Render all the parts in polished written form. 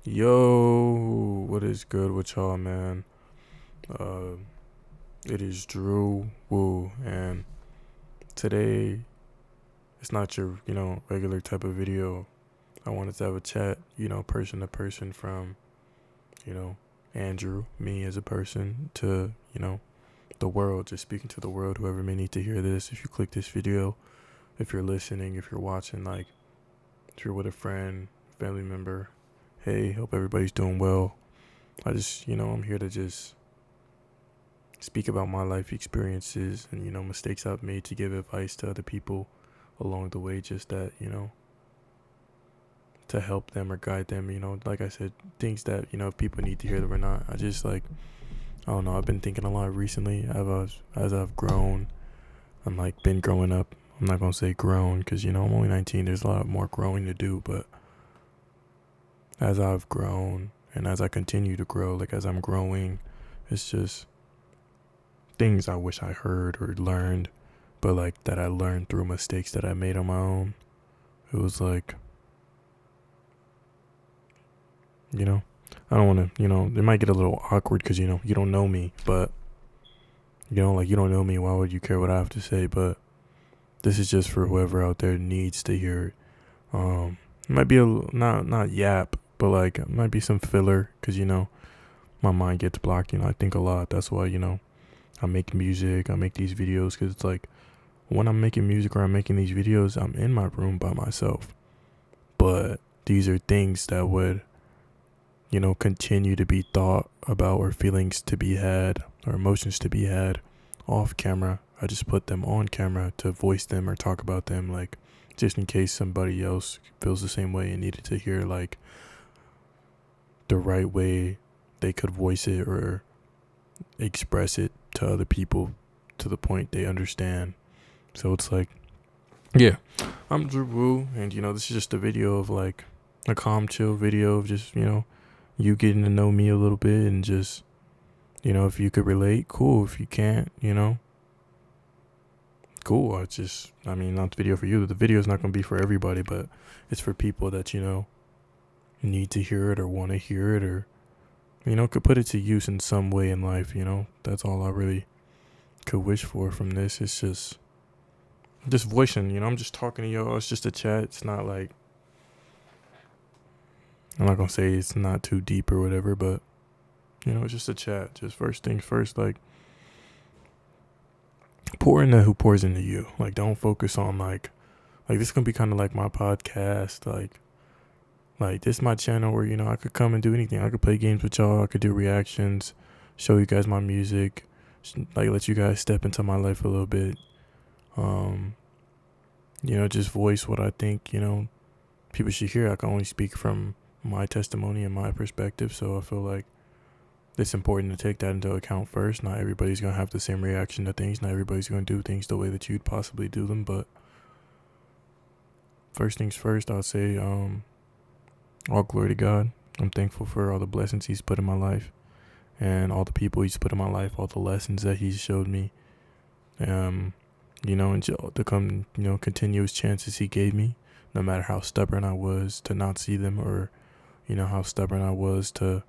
Yo, what is good with y'all, man? Uh, it is Drew Woo, and today it's not your, regular type of video. I wanted to have a chat, person to person from, you know, Andrew, me as a person, to, the world, just speaking to the world, whoever may need to hear this. If you click this video, if you're listening, if you're watching, like, if you're with a friend, family member, hey, hope everybody's doing well. I just, I'm here to just speak about my life experiences and, mistakes I've made to give advice to other people along the way, just that, to help them or guide them, like I said, things that, if people need to hear them or not. I just like, I don't know, I've been thinking a lot recently as I've grown. I'm like, been growing up. I'm not going to say grown because, I'm only 19. There's a lot more growing to do, but as I've grown and as I continue to grow, like as I'm growing, it's just things I wish I heard or learned, but like that I learned through mistakes that I made on my own. It was like, I don't want to, it might get a little awkward because, you don't know me, but, like you don't know me. Why would you care what I have to say? But this is just for whoever out there needs to hear it. It might be not yap, but like it might be some filler because, my mind gets blocked. I think a lot. That's why, I make music. I make these videos because it's like when I'm making music or I'm making these videos, I'm in my room by myself. But these are things that would, continue to be thought about or feelings to be had or emotions to be had off camera. I just put them on camera to voice them or talk about them, like just in case somebody else feels the same way and needed to hear like the right way they could voice it or express it to other people to the point they understand. So it's like, yeah, I'm Drew Woo, and this is just a video of like a calm, chill video of just you getting to know me a little bit and just if you could relate, cool. If you can't, cool. I mean, not the video for you. The video is not gonna be for everybody, but it's for people that need to hear it or want to hear it or could put it to use in some way in life. That's all I really could wish for from this. It's just voicing, I'm just talking to y'all. It's just a chat. It's not like, I'm not gonna say it's not too deep or whatever, but it's just a chat. Just first things first, like pour into who pours into you. Like don't focus on like this gonna be kind of like my podcast. Like this is my channel where I could come and do anything. I could play games with y'all. I could do reactions, show you guys my music, like let you guys step into my life a little bit. Just voice what I think, people should hear. I can only speak from my testimony and my perspective. So I feel like it's important to take that into account first. Not everybody's going to have the same reaction to things. Not everybody's going to do things the way that you'd possibly do them. But first things first, I'll say all glory to God. I'm thankful for all the blessings he's put in my life and all the people he's put in my life, all the lessons that he's showed me. And the continuous chances he gave me, no matter how stubborn I was to not see them or, how stubborn I was to,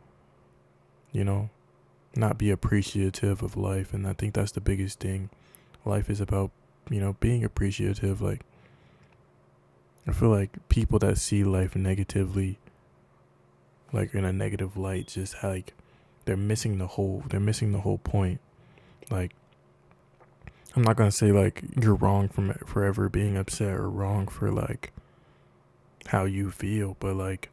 not be appreciative of life. And I think that's the biggest thing. Life is about, being appreciative. Like, I feel like people that see life negatively, like in a negative light, just like they're missing the whole point. Like, I'm not gonna say like you're wrong from forever being upset or wrong for like how you feel, but like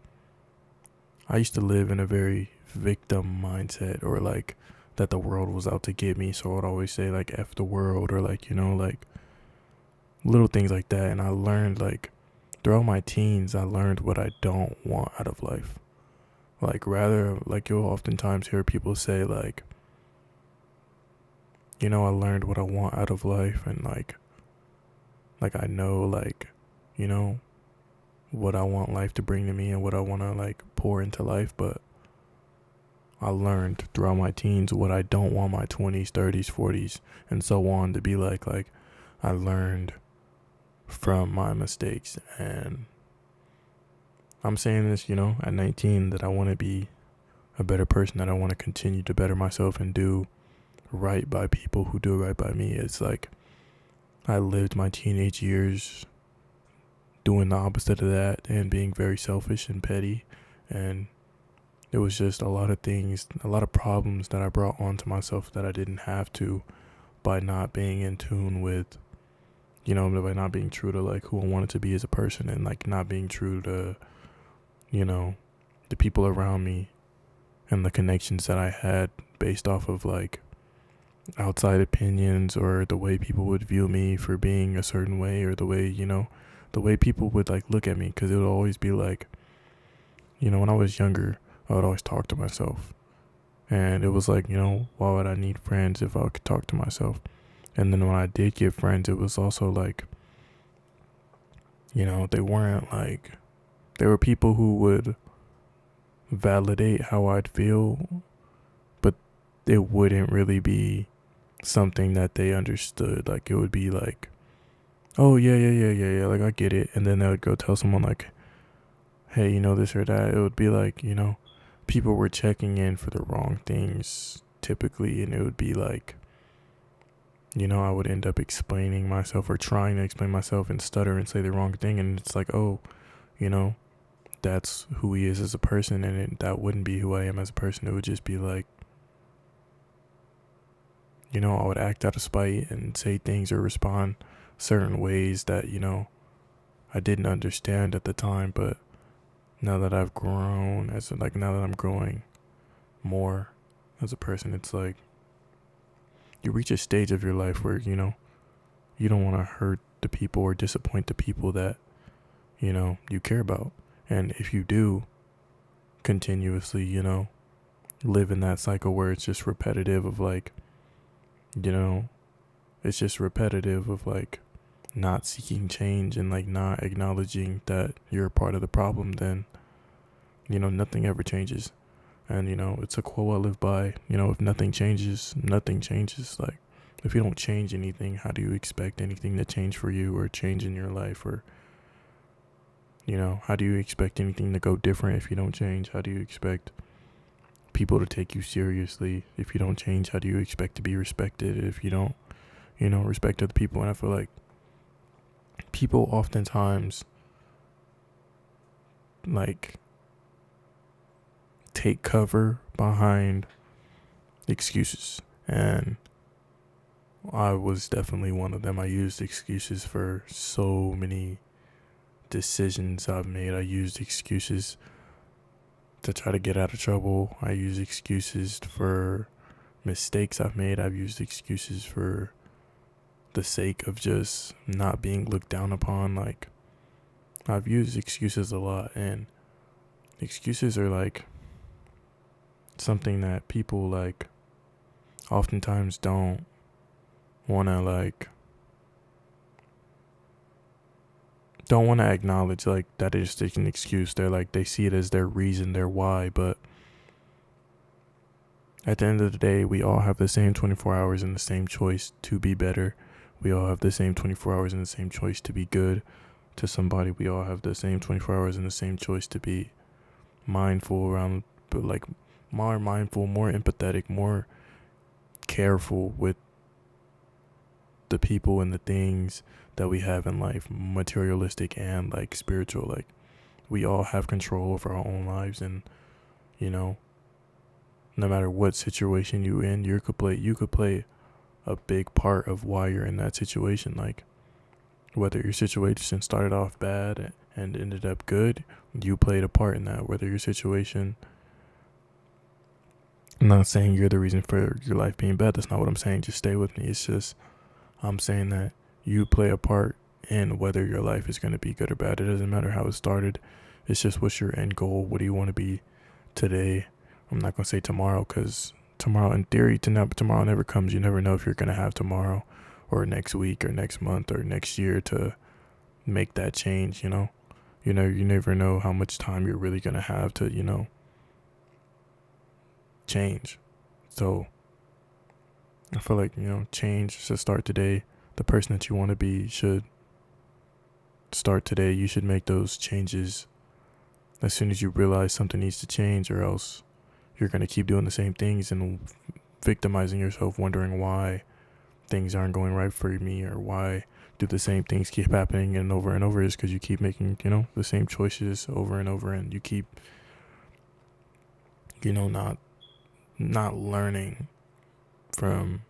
I used to live in a very victim mindset or like that the world was out to get me. So I would always say like F the world or like, like little things like that. And I learned like throughout my teens, I learned what I don't want out of life. Like rather, like you'll oftentimes hear people say like, I learned what I want out of life and like I know like, what I want life to bring to me and what I want to like pour into life. But I learned throughout my teens what I don't want my 20s, 30s, 40s, and so on to be like I learned from my mistakes and I'm saying this, at 19, that I want to be a better person, that I want to continue to better myself and do right by people who do right by me. It's like I lived my teenage years doing the opposite of that and being very selfish and petty, and it was just a lot of things, a lot of problems that I brought onto myself that I didn't have to, by not being in tune with, by not being true to like who I wanted to be as a person, and like not being true to, the people around me and the connections that I had based off of like outside opinions, or the way people would view me for being a certain way, or the way people would like look at me. Because it would always be like, when I was younger, I would always talk to myself, and it was like, why would I need friends if I could talk to myself? And then when I did get friends, it was also like, they weren't like, they were people who would validate how I'd feel, but it wouldn't really be something that they understood. Like, it would be like, oh yeah, like I get it. And then they would go tell someone like, hey, this or that. It would be like, people were checking in for the wrong things typically, and it would be like, I would end up explaining myself or trying to explain myself and stutter and say the wrong thing, and it's like, oh, that's who he is as a person, and that wouldn't be who I am as a person. It would just be like, I would act out of spite and say things or respond certain ways that, I didn't understand at the time. But now that I've grown, now that I'm growing more as a person, it's like you reach a stage of your life where, you don't want to hurt the people or disappoint the people that, you care about. And if you do continuously, live in that cycle where it's just repetitive of like, it's just repetitive of like not seeking change and like not acknowledging that you're a part of the problem, then, nothing ever changes. And, it's a quote I live by, if nothing changes, nothing changes. Like, if you don't change anything, how do you expect anything to change for you or change in your life? Or, how do you expect anything to go different if you don't change? How do you expect people to take you seriously if you don't change? How do you expect to be respected if you don't, respect other people? And I feel like people oftentimes like take cover behind excuses, and I was definitely one of them. I used excuses for so many decisions I've made. I used excuses to try to get out of trouble. I use excuses for mistakes I've made. I've used excuses for the sake of just not being looked down upon. Like, I've used excuses a lot, and excuses are like something that people like oftentimes don't want to acknowledge like that is just an excuse. They're like, they see it as their reason, their why. But at the end of the day, we all have the same 24 hours and the same choice to be better. We all have the same 24 hours and the same choice to be good to somebody. We all have the same 24 hours and the same choice to be mindful around, but like more mindful, more empathetic, more careful with the people and the things that we have in life, materialistic and like spiritual. Like, we all have control over our own lives, and no matter what situation you in, you could play a big part of why you're in that situation. Like, whether your situation started off bad and ended up good, you played a part in that. Whether your situation, I'm not saying you're the reason for your life being bad. That's not what I'm saying. Just stay with me. It's just, I'm saying that you play a part in whether your life is going to be good or bad. It doesn't matter how it started. It's just, what's your end goal? What do you want to be today? I'm not going to say tomorrow, because tomorrow, in theory, tomorrow never comes. You never know if you're going to have tomorrow or next week or next month or next year to make that change, you never know how much time you're really going to have to, change. So I feel like, change should start today. The person that you want to be should start today. You should make those changes as soon as you realize something needs to change, or else you're going to keep doing the same things and victimizing yourself, wondering why things aren't going right for me, or why do the same things keep happening and over, is because you keep making, the same choices over and over, and you keep, not learning from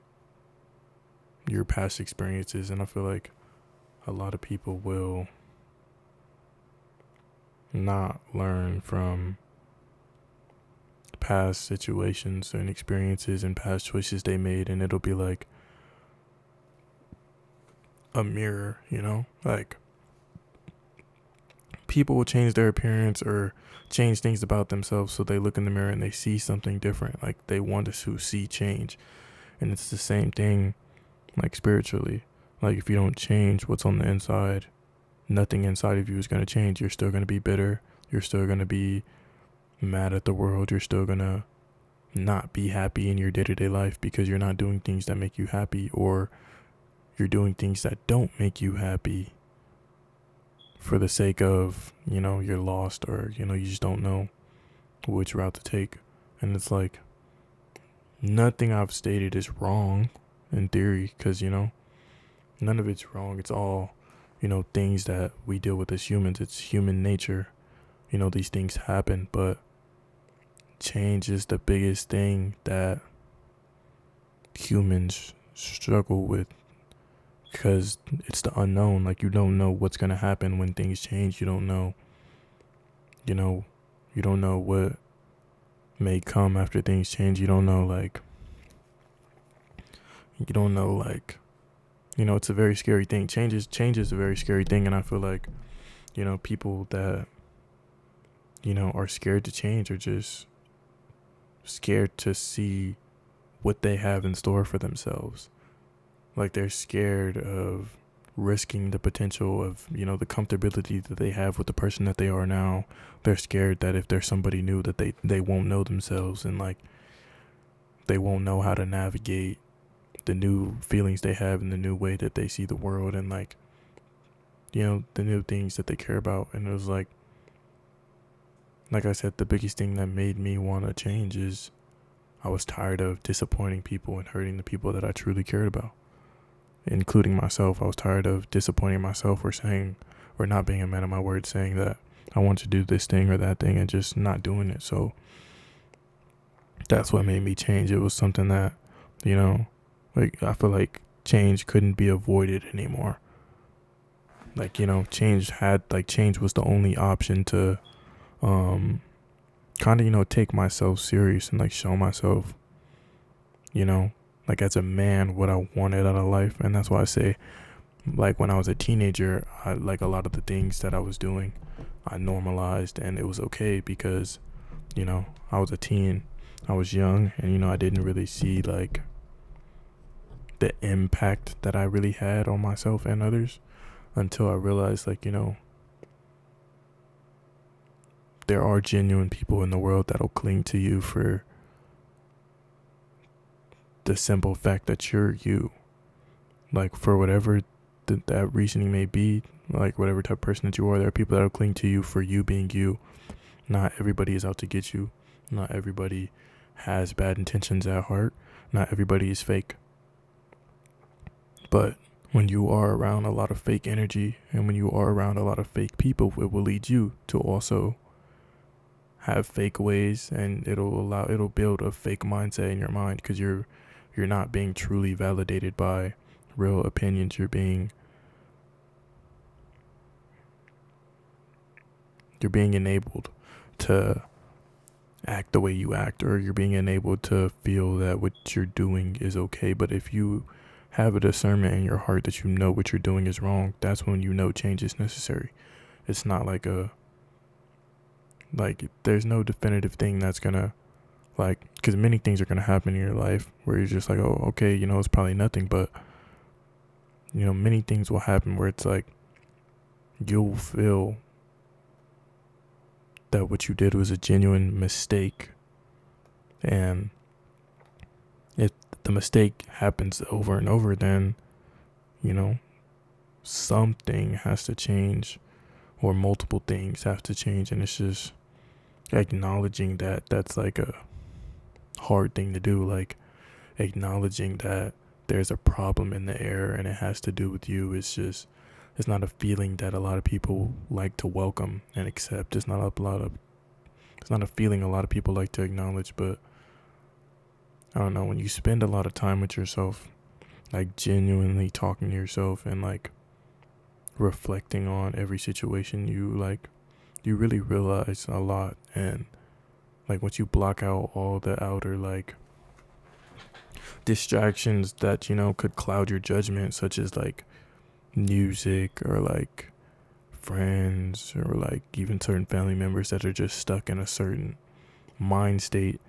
your past experiences. And I feel like a lot of people will not learn from past situations and experiences and past choices they made, and it'll be like a mirror, like people will change their appearance or change things about themselves, so they look in the mirror and they see something different, like they want to see change. And it's the same thing, like spiritually. Like if you don't change what's on the inside, nothing inside of you is going to change. You're still going to be bitter, you're still going to be mad at the world, you're still going to not be happy in your day-to-day life because you're not doing things that make you happy, or you're doing things that don't make you happy for the sake of, you're lost, or, you just don't know which route to take. And it's like, nothing I've stated is wrong in theory, because, none of it's wrong. It's all, things that we deal with as humans. It's human nature. These things happen, but change is the biggest thing that humans struggle with, because it's the unknown. Like, you don't know what's going to happen when things change. You don't know, you don't know what may come after things change. You don't know, it's a very scary thing. Change is a very scary thing. And I feel like, people that, are scared to change are just scared to see what they have in store for themselves. Like, they're scared of risking the potential of, the comfortability that they have with the person that they are now. They're scared that if there's somebody new, that they won't know themselves, and like they won't know how to navigate the new feelings they have and the new way that they see the world, and like, the new things that they care about. And it was like I said, the biggest thing that made me want to change is I was tired of disappointing people and hurting the people that I truly cared about, including myself. I was tired of disappointing myself, or not being a man of my word, saying that I want to do this thing or that thing and just not doing it. So that's what made me change. It was something that, I feel like change couldn't be avoided anymore. Like, change was the only option to kind of, take myself serious and like show myself, like as a man, what I wanted out of life. And that's why I say, like, when I was a teenager, I like a lot of the things that I was doing, I normalized, and it was okay because, I was a teen, I was young, and, I didn't really see like the impact that I really had on myself and others until I realized, like, there are genuine people in the world that'll cling to you for the simple fact that you're you. Like, for whatever that reasoning may be, like whatever type of person that you are, there are people that'll cling to you for you being you. Not everybody is out to get you. Not everybody has bad intentions at heart. Not everybody is fake. But when you are around a lot of fake energy, and when you are around a lot of fake people, it will lead you to also have fake ways, and it'll build a fake mindset in your mind, because you're not being truly validated by real opinions. You're being enabled to act the way you act, or you're being enabled to feel that what you're doing is okay. But if you have a discernment in your heart that what you're doing is wrong, that's when change is necessary. It's not like there's no definitive thing that's gonna, because many things are gonna happen in your life where you're just like, oh, okay, it's probably nothing. But many things will happen where it's like you'll feel that what you did was a genuine mistake, and if the mistake happens over and over, then something has to change or multiple things have to change. And it's just acknowledging that that's like a hard thing to do, like acknowledging that there's a problem in the air and it has to do with you. It's not a feeling that a lot of people like to welcome and accept. It's not a feeling a lot of people like to acknowledge. But I don't know, when you spend a lot of time with yourself, like genuinely talking to yourself and like reflecting on every situation, you really realize a lot. And like once you block out all the outer like distractions that could cloud your judgment, such as like music or like friends or like even certain family members that are just stuck in a certain mind state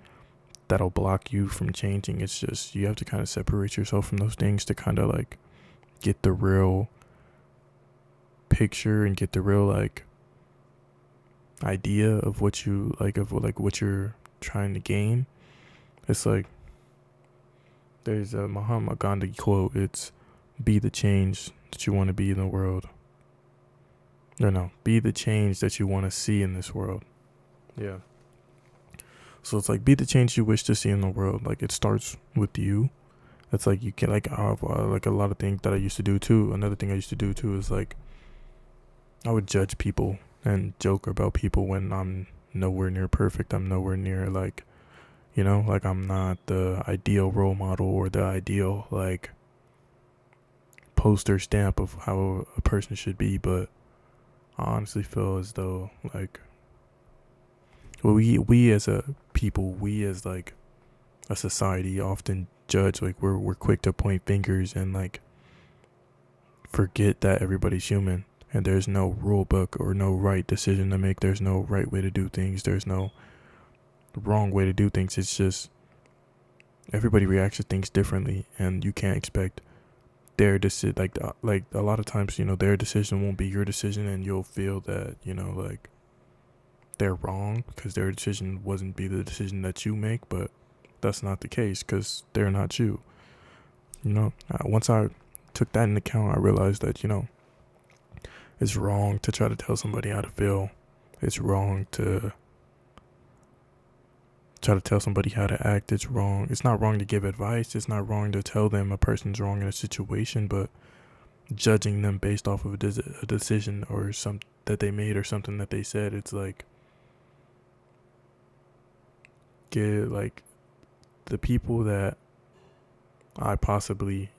that'll block you from changing. It's just you have to kind of separate yourself from those things to kind of like get the real picture and get the real like idea of what you like, of like what you're trying to gain. It's like there's a Mahatma Gandhi quote. It's be the change that you want to be in the world. No, be the change that you want to see in this world. Yeah. So it's like be the change you wish to see in the world. Like it starts with you. It's like you can like like a lot of things that I used to do too. Another thing I used to do too is like I would judge people and joke about people when I'm nowhere near perfect. I'm nowhere near like, like I'm not the ideal role model or the ideal like poster stamp of how a person should be. But I honestly feel as though like we as a people, we as like a society often judge, like we're quick to point fingers and like forget that everybody's human and there's no rule book or no right decision to make. There's no right way to do things. There's no wrong way to do things. It's just everybody reacts to things differently, and you can't expect their decision. Like a lot of times, their decision won't be your decision, and you'll feel that like they're wrong because their decision wasn't be the decision that you make. But that's not the case because they're not you. Once I took that into account, I realized that it's wrong to try to tell somebody how to feel. It's wrong to try to tell somebody how to act. It's wrong. It's not wrong to give advice. It's not wrong to tell them a person's wrong in a situation, but judging them based off of a decision or some that they made or something that they said, it's like get like the people that I possibly,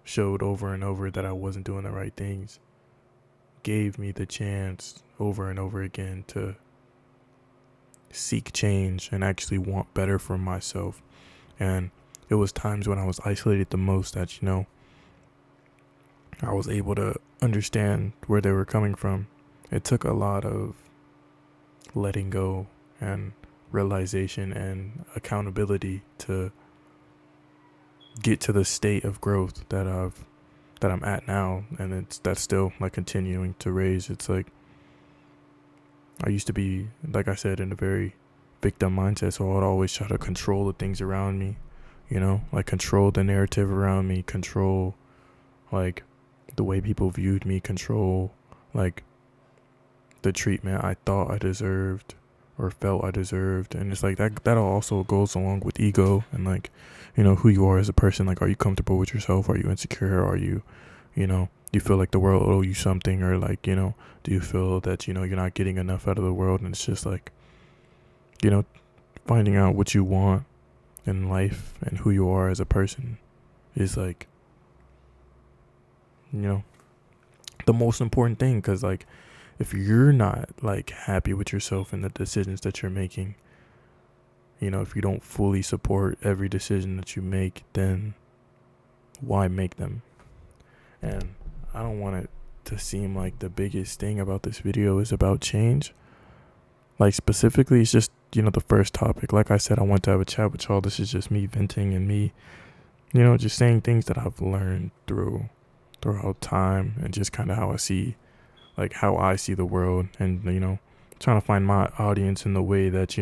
showed over and over that I wasn't doing the right things, gave me the chance over and over again to seek change and actually want better for myself. And it was times when I was isolated the most that, I was able to understand where they were coming from. It took a lot of letting go and realization and accountability to get to the state of growth that I'm at now, and that's still like continuing to raise. It's like I used to be, like I said, in a very victim mindset, so I'd always try to control the things around me, like control the narrative around me, control like the way people viewed me, control like the treatment I thought I deserved or felt I deserved. And it's like that also goes along with ego and like, who you are as a person. Like, are you comfortable with yourself? Are you insecure? Are you, you feel like the world owe you something, or like, do you feel that, you're not getting enough out of the world? And it's just like, finding out what you want in life and who you are as a person is like, the most important thing. Because like, if you're not like happy with yourself and the decisions that you're making, if you don't fully support every decision that you make, then why make them? And I don't want it to seem like the biggest thing about this video is about change. Like specifically, it's just, the first topic. Like I said, I want to have a chat with y'all. This is just me venting and me, just saying things that I've learned throughout time and just kind of how I see the world, and trying to find my audience in the way that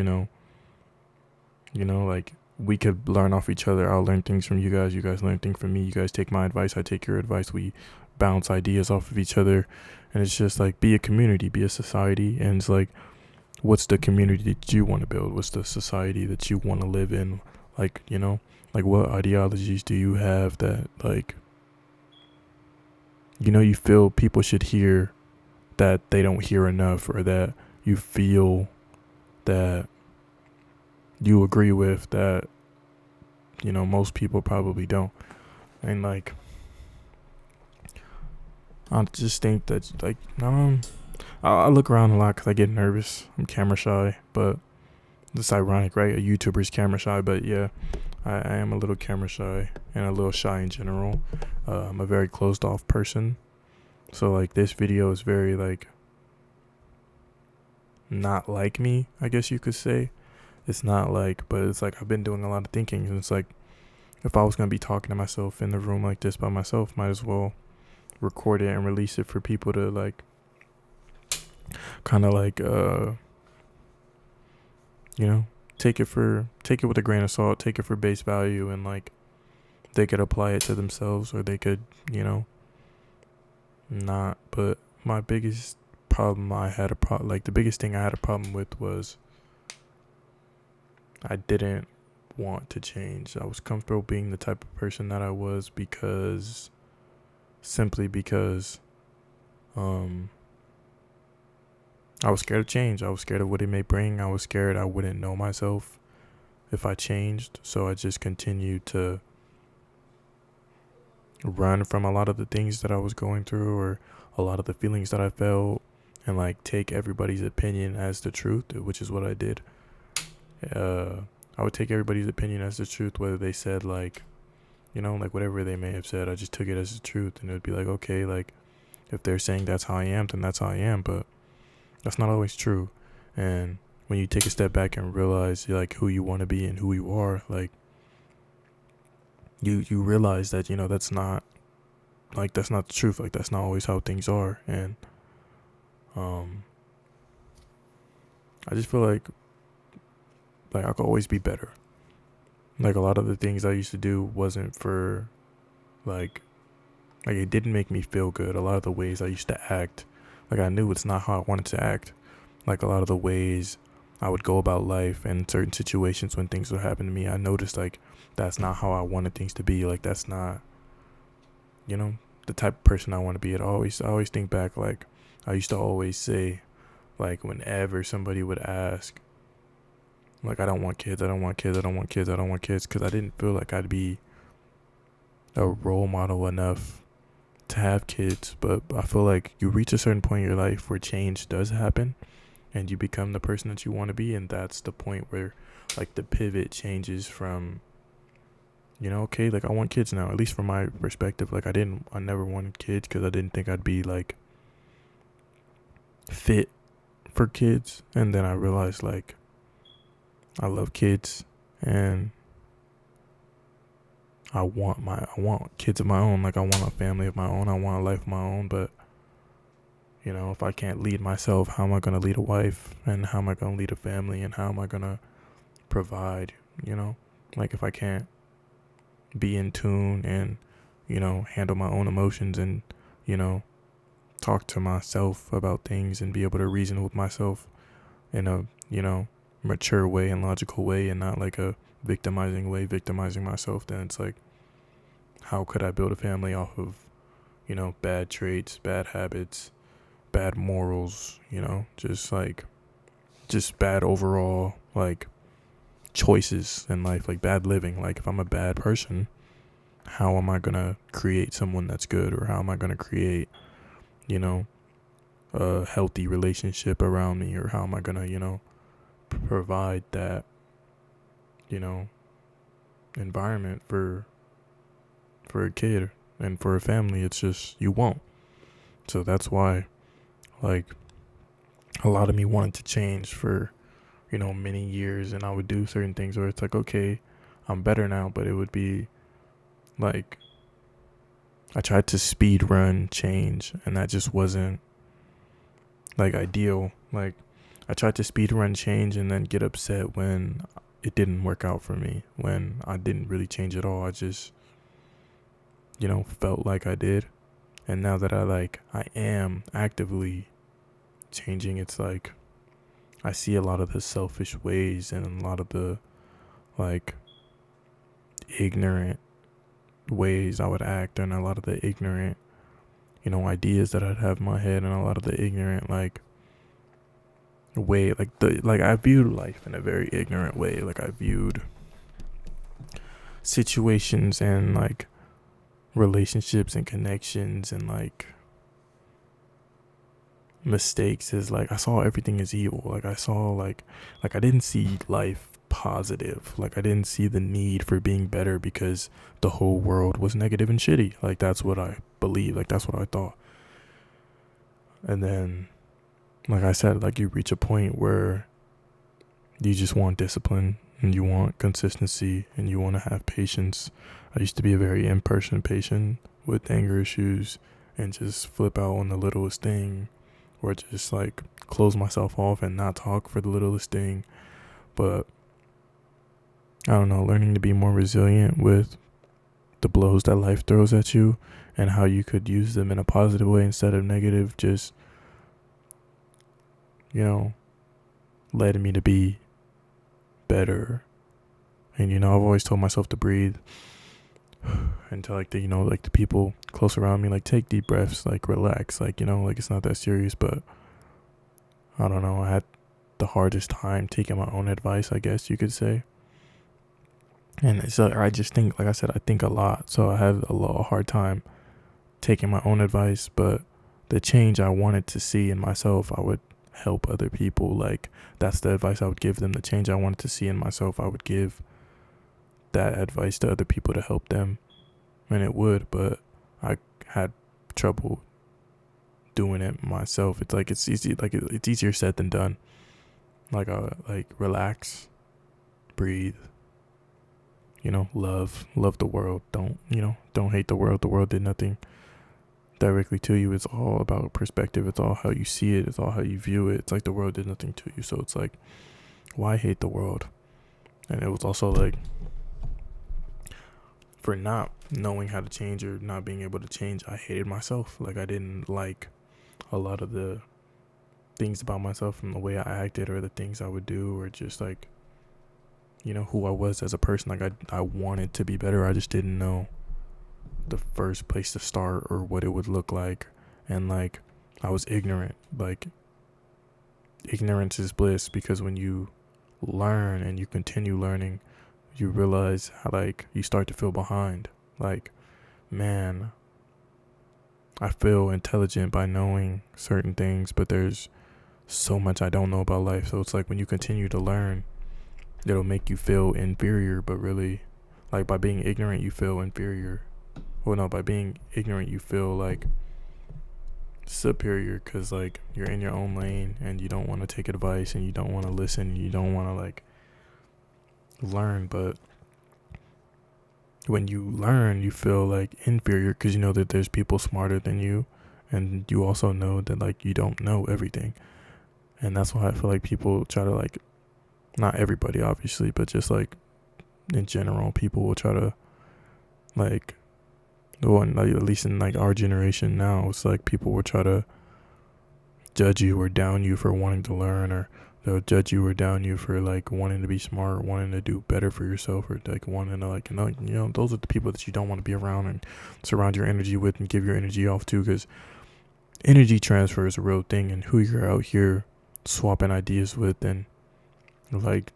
like we could learn off each other. I'll learn things from you guys learn things from me. You guys take my advice, I take your advice. We bounce ideas off of each other, And it's just like, be a community, be a society. And it's like, what's the community that you want to build? What's the society that you want to live in? Like, like what ideologies do you have that, like, you feel people should hear that they don't hear enough, or that you feel that you agree with that, most people probably don't. And like, I just think that, like, I look around a lot because I get nervous. I'm camera shy, but it's ironic, right? A YouTuber's camera shy, but yeah, I am a little camera shy and a little shy in general. I'm a very closed off person. So like, this video is very like not like me, I guess you could say. It's not like, but it's like, I've been doing a lot of thinking, and it's like, if I was going to be talking to myself in the room like this by myself, might as well record it and release it for people to like, kind of like, take it with a grain of salt, take it for base value, and like, they could apply it to themselves, or they could, not. But my biggest problem the biggest thing I had a problem with was, I didn't want to change. I was comfortable being the type of person that I was, simply because I was scared of change. I was scared of what it may bring. I was scared I wouldn't know myself if I changed. So I just continued to run from a lot of the things that I was going through, or a lot of the feelings that I felt, and like, take everybody's opinion as the truth, which is what I did. I would take everybody's opinion as the truth, whether they said like, like whatever they may have said. I just took it as the truth, and it would be like, okay, like, if they're saying that's how I am, then that's how I am. But that's not always true. And when you take a step back and realize like who you want to be and who you are, like, you realize that, that's not the truth. Like, that's not always how things are. And I just feel like I could always be better. Like, a lot of the things I used to do wasn't for like it didn't make me feel good. A lot of the ways I used to act, like, I knew it's not how I wanted to act. Like, a lot of the ways I would go about life in certain situations when things would happen to me, I noticed like, that's not how I wanted things to be. Like, that's not, the type of person I want to be. I always think back, like, I used to always say, like, whenever somebody would ask, like, I don't want kids, because I didn't feel like I'd be a role model enough to have kids. But I feel like you reach a certain point in your life where change does happen, and you become the person that you want to be, and that's the point where like the pivot changes from, okay, like, I want kids now. At least from my perspective, like, I never wanted kids because I didn't think I'd be like fit for kids. And then I realized, like, I love kids, and I want kids of my own. Like, I want a family of my own. I want a life of my own. But if I can't lead myself, how am I going to lead a wife? And how am I going to lead a family? And how am I going to provide? Like, if I can't be in tune and, handle my own emotions, and, talk to myself about things, and be able to reason with myself in a, mature way and logical way, and not like a victimizing myself, then it's like, how could I build a family off of, bad traits, bad habits, bad morals, just bad overall, like, choices in life, like bad living. Like, if I'm a bad person, how am I gonna create someone that's good? Or how am I gonna create, a healthy relationship around me? Or how am I gonna, provide that, environment for a kid and for a family? It's just, you won't. So that's why, like, a lot of me wanted to change for, many years, and I would do certain things where it's like, okay, I'm better now, but it would be like, I tried to speed run change, and that just wasn't like ideal. Like, I tried to speed run change and then get upset when it didn't work out for me, when I didn't really change at all. I just, felt like I did. And now that I am actively changing, it's like I see a lot of the selfish ways and a lot of the like ignorant ways I would act, and a lot of the ignorant, ideas that I'd have in my head, and a lot of the ignorant way, I viewed life in a very ignorant way. Like I viewed situations and relationships and connections and mistakes as I saw everything as evil. I saw I didn't see life positive. I didn't see the need for being better because the whole world was negative and shitty. That's what I believed. That's what I thought. And then like I said, you reach a point where you just want discipline and you want consistency and you want to have patience. I used to be a very impatient patient with anger issues and just flip out on the littlest thing, or just close myself off and not talk for the littlest thing. But I don't know, learning to be more resilient with the blows that life throws at you and how you could use them in a positive way instead of negative, just led me to be better. And I've always told myself to breathe, and to the people close around me, take deep breaths, relax, it's not that serious. But I don't know, I had the hardest time taking my own advice, I guess you could say. And it's I just think, like I said, I think a lot, so I had a hard time taking my own advice. But the change I wanted to see in myself, I would help other people. That's the advice I would give them. The change I wanted to see in myself, I would give that advice to other people to help them, and it would. But I had trouble doing it myself. It's it's easy, it's easier said than done. Relax, breathe, love the world. Don't hate the world. The world did nothing directly to you. It's all about perspective. It's all how you see it. It's all how you view it. It's the world did nothing to you, so it's why hate the world? And it was also for not knowing how to change or not being able to change, I hated myself. I didn't like a lot of the things about myself, from the way I acted or the things I would do, or just who I was as a person. I wanted to be better. I just didn't know the first place to start or what it would look like. And I was ignorant. Ignorance is bliss, because when you learn and you continue learning, you realize how you start to feel behind. Man, I feel intelligent by knowing certain things, but there's so much I don't know about life. So it's when you continue to learn, it'll make you feel inferior, but really, by being ignorant, you feel inferior. Well, no, by being ignorant, you feel superior, because you're in your own lane and you don't want to take advice and you don't want to listen and you don't want to learn. But when you learn, you feel inferior, because you know that there's people smarter than you, and you also know that you don't know everything. And that's why I feel people try to not everybody obviously, but just in general, people will try to at least in our generation now, it's people will try to judge you or down you for wanting to learn, or they'll judge you or down you for wanting to be smart, wanting to do better for yourself, or wanting to those are the people that you don't want to be around and surround your energy with and give your energy off to, because energy transfer is a real thing. And who you're out here swapping ideas with and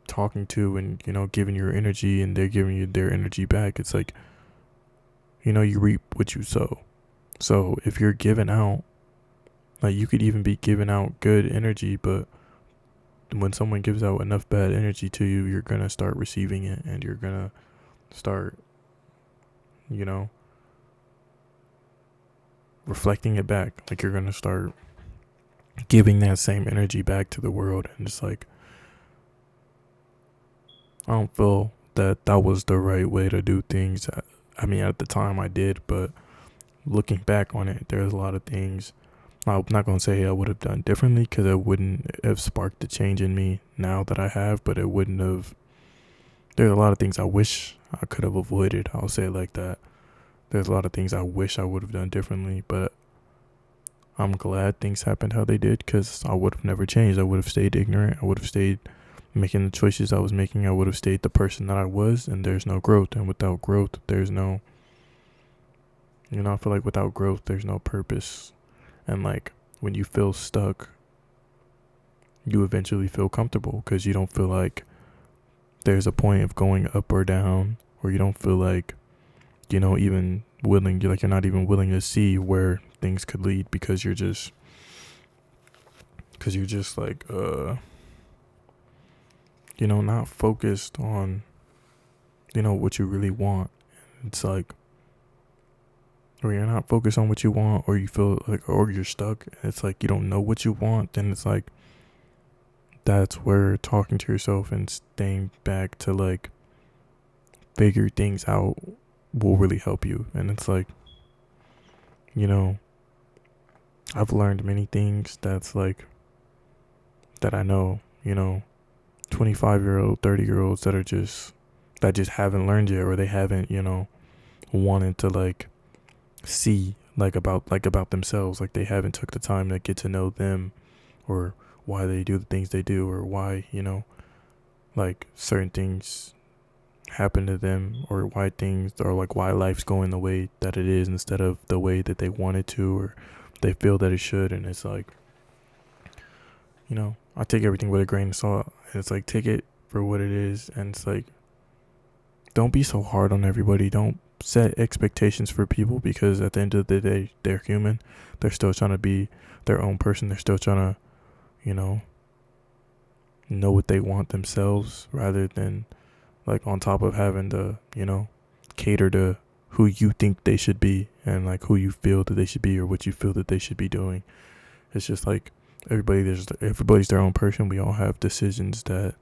talking to, and giving your energy, and they're giving you their energy back, it's you reap what you sow. So if you're giving out, you could even be giving out good energy, but when someone gives out enough bad energy to you, you're gonna start receiving it, and you're gonna start reflecting it back. You're gonna start giving that same energy back to the world. And it's I don't feel that was the right way to do things. I mean, at the time I did, but looking back on it, there's a lot of things I'm not going to say I would have done differently, because it wouldn't have sparked the change in me now that I have, but it wouldn't have. There's a lot of things I wish I could have avoided. I'll say it like that. There's a lot of things I wish I would have done differently, but I'm glad things happened how they did, because I would have never changed. I would have stayed ignorant. I would have stayed making the choices I was making. I would have stayed the person that I was, and there's no growth. And without growth, there's no, I feel like without growth, there's no purpose. And like when you feel stuck, you eventually feel comfortable because you don't feel like there's a point of going up or down, or you don't feel like, even willing, you're not even willing to see where things could lead, because you're just like, not focused on, what you really want. It's like, or you're not focused on what you want, or you feel like, or you're stuck. It's like you don't know what you want. Then it's like, that's where talking to yourself and staying back to like figure things out will really help you. And it's like, you know, I've learned many things that I know, 25-year-old, 30-year-olds that just haven't learned yet, or they haven't, wanted to like see about themselves. Like they haven't took the time to get to know them, or why they do the things they do, or why, like certain things happen to them, or why life's going the way that it is instead of the way that they want it to, or they feel that it should. And it's like, I take everything with a grain of salt. And it's like, take it for what it is. And it's like, don't be so hard on everybody. Don't set expectations for people, because at the end of the day, they're human. They're still trying to be their own person. They're still trying to, know what they want themselves, rather than like on top of having to, cater to who you think they should be, and like who you feel that they should be, or what you feel that they should be doing. It's just like everybody's their own person. We all have decisions that,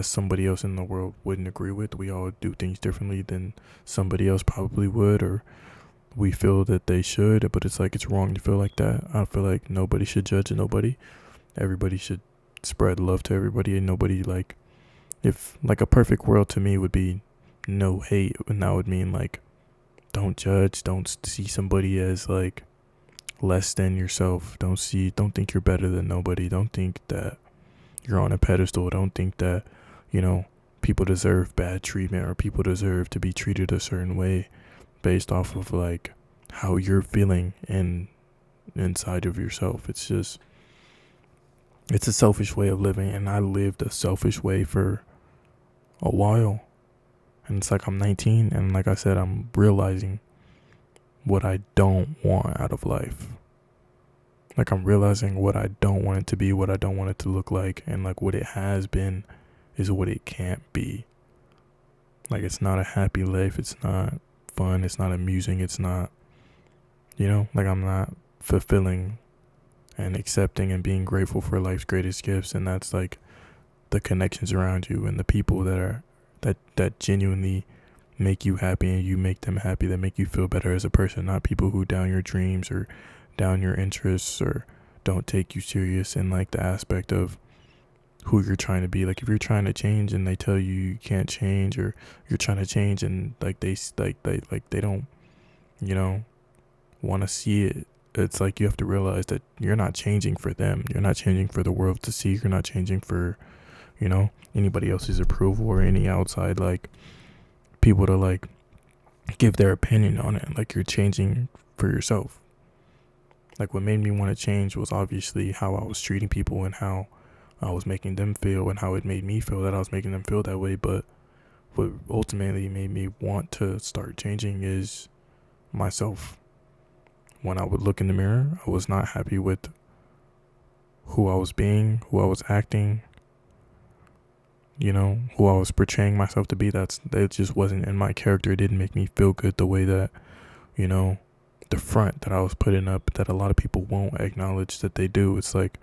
somebody else in the world wouldn't agree with. We all do things differently than somebody else probably would, or we feel that they should. But it's like, it's wrong to feel like that. I feel like nobody should judge nobody. Everybody should spread love to everybody, and nobody, like, if like a perfect world to me would be no hate, and that would mean like, don't judge, don't see somebody as like less than yourself. Don't think you're better than nobody. Don't think that you're on a pedestal. Don't think that, people deserve bad treatment, or people deserve to be treated a certain way based off of like how you're feeling inside of yourself. It's a selfish way of living, and I lived a selfish way for a while. And it's like, I'm 19, and like I said, I'm realizing what I don't want out of life. Like, I'm realizing what I don't want it to be, what I don't want it to look like, and like what it has been is what it can't be. Like, it's not a happy life, it's not fun, it's not amusing, it's not, like, I'm not fulfilling and accepting and being grateful for life's greatest gifts. And that's like the connections around you, and the people that genuinely make you happy, and you make them happy, that make you feel better as a person. Not people who down your dreams, or down your interests, or don't take you serious in like the aspect of who you're trying to be. Like, if you're trying to change and they tell you can't change, or you're trying to change and like they don't, want to see it. It's like, you have to realize that you're not changing for them. You're not changing for the world to see. You're not changing for, anybody else's approval, or any outside like people to like give their opinion on it. Like, you're changing for yourself. Like, what made me want to change was obviously how I was treating people, and how I was making them feel, and how it made me feel that I was making them feel that way. But what ultimately made me want to start changing is myself. When I would look in the mirror, I was not happy with who I was being, who I was acting, who I was portraying myself to be. That just wasn't in my character. It didn't make me feel good the way that, the front that I was putting up, that a lot of people won't acknowledge that they do. It's like,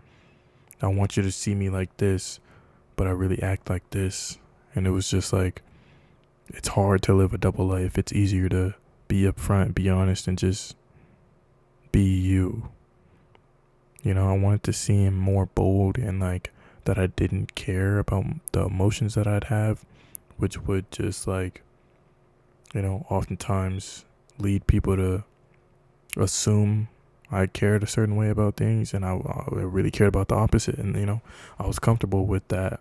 I want you to see me like this, but I really act like this. And it was just like, it's hard to live a double life. It's easier to be upfront, be honest, and just be you. I wanted to seem more bold, and like that I didn't care about the emotions that I'd have, which would just like, oftentimes lead people to assume I cared a certain way about things, and I really cared about the opposite. And I was comfortable with that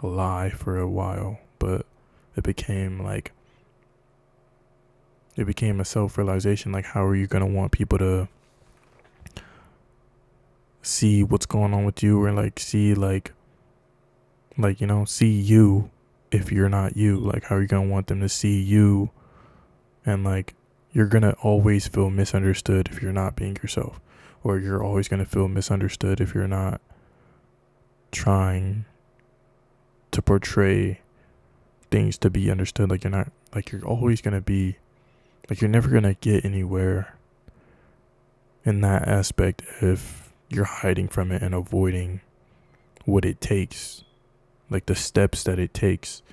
lie for a while, but it became like it became a self-realization. Like, how are you gonna want people to see what's going on with you, or like see see you if you're not you? Like, how are you gonna want them to see you? And like, you're gonna always feel misunderstood if you're not being yourself, or you're always gonna feel misunderstood if you're not trying to portray things to be understood. Like, you're always gonna be like, you're never gonna get anywhere in that aspect if you're hiding from it and avoiding what it takes, like the steps that it takes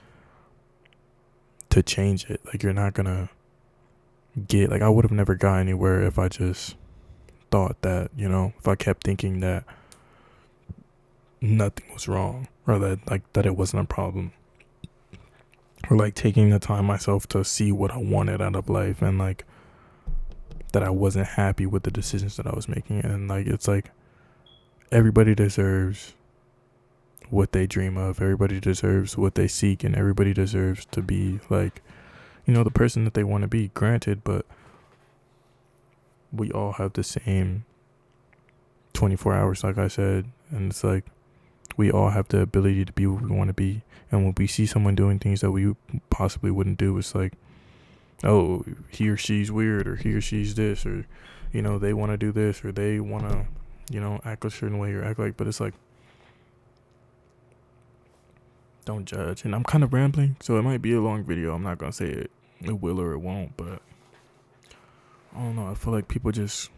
to change it. Like, you're not gonna get, like, I would have never got anywhere if I just thought that, if I kept thinking that nothing was wrong, or that it wasn't a problem, or like taking the time myself to see what I wanted out of life, and like that I wasn't happy with the decisions that I was making. And like, it's like, everybody deserves what they dream of, everybody deserves what they seek, and everybody deserves to be like, the person that they want to be, granted. But we all have the same 24 hours, like I said, and it's like, we all have the ability to be what we want to be. And when we see someone doing things that we possibly wouldn't do, it's like, oh, he or she's weird, or he or she's this, or they want to do this, or they want to act a certain way, or act like. But it's like, don't judge. And I'm kind of rambling, so it might be a long video. I'm not gonna say it will or it won't, but I don't know, I feel like people just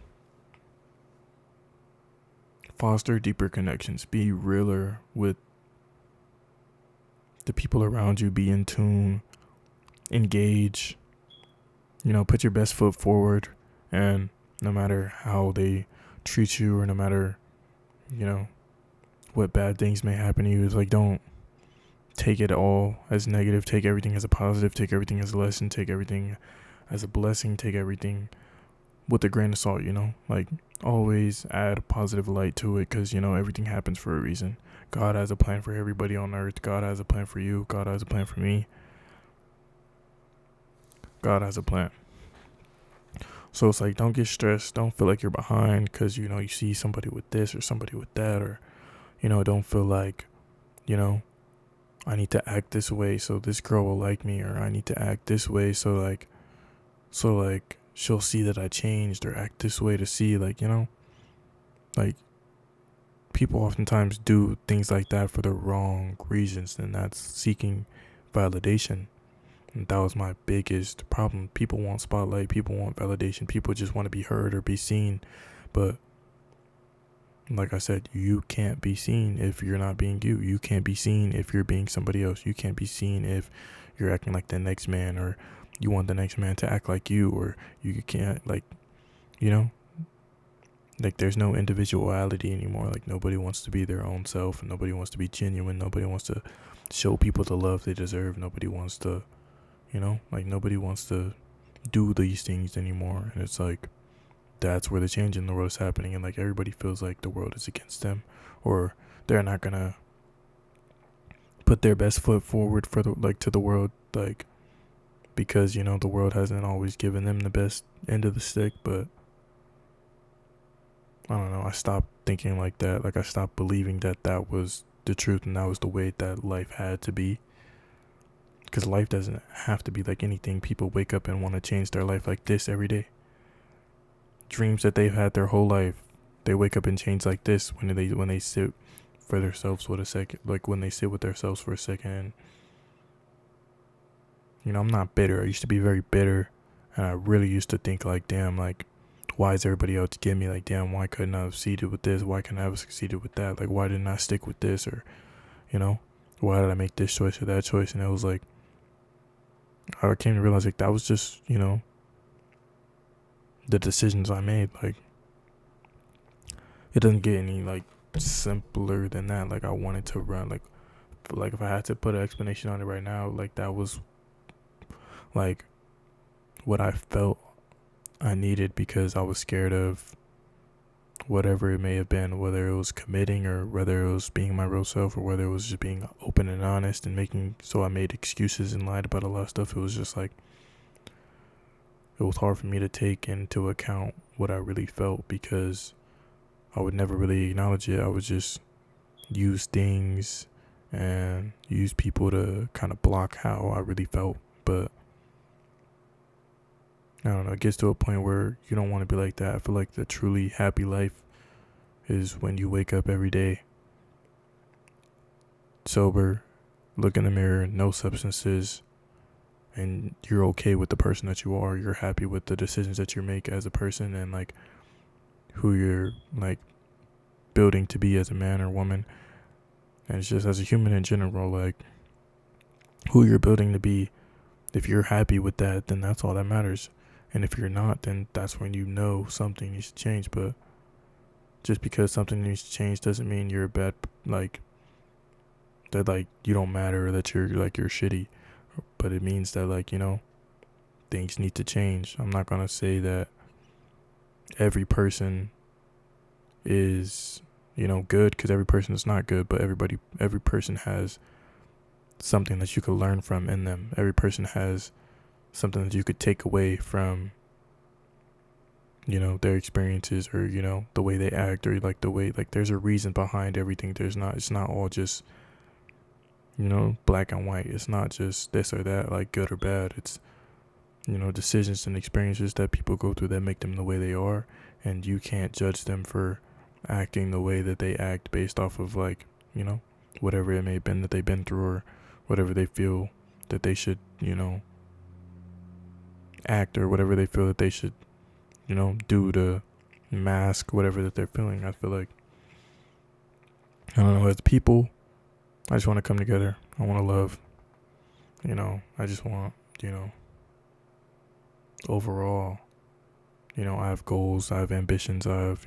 foster deeper connections, be realer with the people around you, be in tune, engage, put your best foot forward. And no matter how they treat you, or no matter what bad things may happen to you, it's like, don't take it all as negative. Take everything as a positive, take everything as a lesson, take everything as a blessing, take everything with a grain of salt. Like, always add a positive light to it, because everything happens for a reason. God has a plan for everybody on earth. God has a plan for you. God has a plan for me. God has a plan. So it's like, don't get stressed. Don't feel like you're behind because you see somebody with this or somebody with that, or don't feel like I need to act this way so this girl will like me, or I need to act this way so like she'll see that I changed, or act this way to see, like, like, people oftentimes do things like that for the wrong reasons, and that's seeking validation. And that was my biggest problem. People want spotlight, people want validation, people just want to be heard or be seen. But like I said, you can't be seen if you're not being you. You can't be seen if you're being somebody else. You can't be seen if you're acting like the next man, or you want the next man to act like you, or you can't, like, like, there's no individuality anymore. Like, nobody wants to be their own self, and nobody wants to be genuine. Nobody wants to show people the love they deserve. Nobody wants to, like, nobody wants to do these things anymore. And it's like, that's where the change in the world is happening. And like, everybody feels like the world is against them, or they're not gonna put their best foot forward for to the world, like, because the world hasn't always given them the best end of the stick. But I don't know, I stopped thinking like that. Like, I stopped believing that that was the truth and that was the way that life had to be. Because life doesn't have to be like anything. People wake up and want to change their life like this every day. Dreams that they've had their whole life, they wake up and change like this when they sit for themselves with a second. Like, when they sit with themselves for a second. I'm not bitter. I used to be very bitter, and I really used to think like, damn, like, why is everybody else getting me? Like, damn, why couldn't I have succeeded with this? Why couldn't I have succeeded with that? Like, why didn't I stick with this? Or, why did I make this choice or that choice? And it was like, I came to realize, like, that was just, the decisions I made. Like, it doesn't get any, like, simpler than that. Like, I wanted to run, like, if I had to put an explanation on it right now, like, that was, like, what I felt I needed because I was scared of whatever it may have been, whether it was committing or whether it was being my real self or whether it was just being open and honest and making, so I made excuses and lied about a lot of stuff. It was just like, it was hard for me to take into account what I really felt because I would never really acknowledge it. I would just use things and use people to kind of block how I really felt. But I don't know, it gets to a point where you don't want to be like that. I feel like the truly happy life is when you wake up every day sober, look in the mirror, no substances, and you're okay with the person that you are. You're happy with the decisions that you make as a person and like who you're like building to be as a man or woman. And it's just as a human in general, like who you're building to be. If you're happy with that, then that's all that matters. And if you're not, then that's when you know something needs to change. But just because something needs to change doesn't mean you're a bad, like, that like you don't matter or that you're shitty. But it means that like, things need to change. I'm not gonna say that every person is, good, because every person is not good, but every person has something that you could learn from in them. Every person has something that you could take away from, their experiences or, the way they act or like the way, like there's a reason behind everything. It's not all just, black and white. It's not just this or that, like good or bad. It's, decisions and experiences that people go through that make them the way they are. And you can't judge them for acting the way that they act based off of like, whatever it may have been that they've been through or whatever they feel that they should, act or whatever they feel that they should, do to mask whatever that they're feeling. I feel like, I don't know, as people, I just want to come together. I want to love, I just want, overall, I have goals, I have ambitions, I have,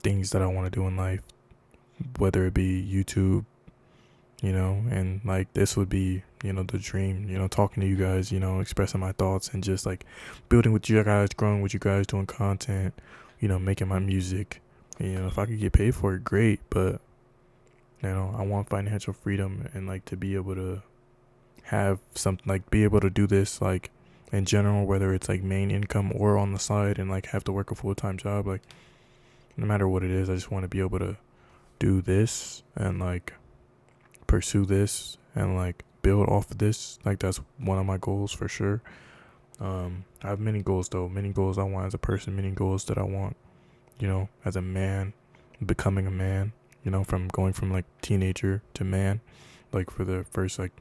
things that I want to do in life, whether it be YouTube, and like this would be, the dream, talking to you guys, expressing my thoughts and just like building with you guys, growing with you guys, doing content, making my music. If I could get paid for it, great, but I want financial freedom and like to be able to have something, like be able to do this like in general, whether it's like main income or on the side and like have to work a full-time job. Like no matter what it is, I just want to be able to do this and like pursue this and like build off of this. Like that's one of my goals for sure. I have many goals though, many goals I want as a person, many goals that I want, as a man, becoming a man, from going from like teenager to man, like for the first like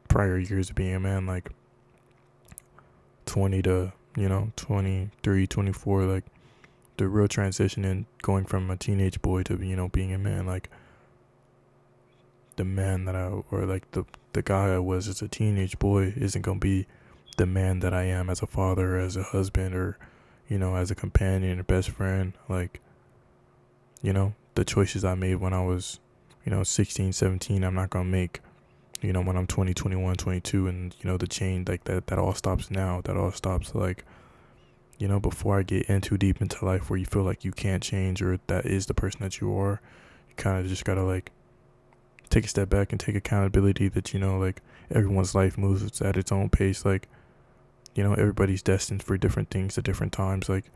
prior years of being a man, like 20 to 23, 24, like the real transition in going from a teenage boy to being a man. Like the man that or like the guy I was as a teenage boy isn't gonna be the man that I am as a father, as a husband, or as a companion or best friend. Like the choices I made when I was 16, 17, I'm not gonna make when I'm 20, 21, 22, and the change like that all stops now. That all stops like before I get in too deep into life where you feel like you can't change or that is the person that you are. You kind of just gotta like take a step back and take accountability that like everyone's life moves at its own pace. Like everybody's destined for different things at different times. Like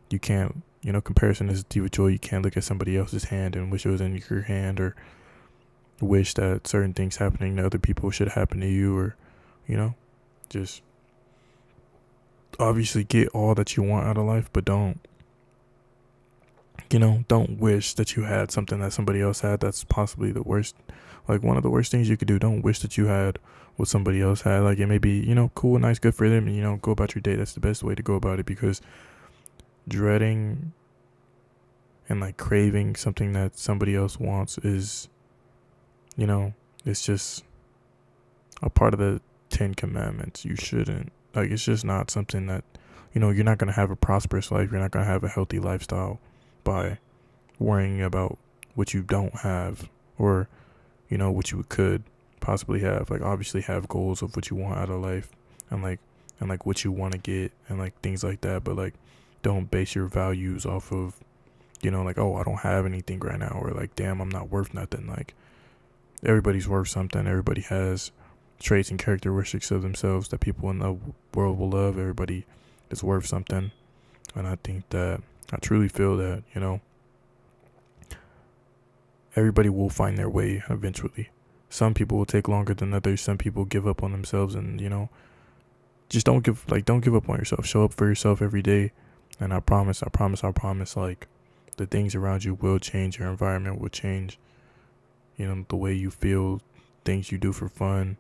you can't, comparison is a thief of joy. You can't look at somebody else's hand and wish it was in your hand, or wish that certain things happening to other people should happen to you, or just obviously get all that you want out of life, but don't wish that you had something that somebody else had. That's possibly the worst, like one of the worst things you could do. Don't wish that you had what somebody else had. Like it may be cool and nice, good for them, and go about your day. That's the best way to go about it, because dreading and like craving something that somebody else wants is it's just a part of the 10 Commandments. You shouldn't, like, it's just not something that you're not going to have a prosperous life. You're not going to have a healthy lifestyle by worrying about what you don't have, or what you could possibly have. Like obviously have goals of what you want out of life and like and like what you want to get and like things like that. But like, don't base your values off of, like, oh, I don't have anything right now, or like, damn, I'm not worth nothing. Like, everybody's worth something. Everybody has traits and characteristics of themselves that people in the world will love. Everybody is worth something. And I think that, I truly feel that, everybody will find their way eventually. Some people will take longer than others. Some people give up on themselves, and just don't give up on yourself. Show up for yourself every day, and I promise, like, the things around you will change. Your environment will change. The way you feel, things you do for fun,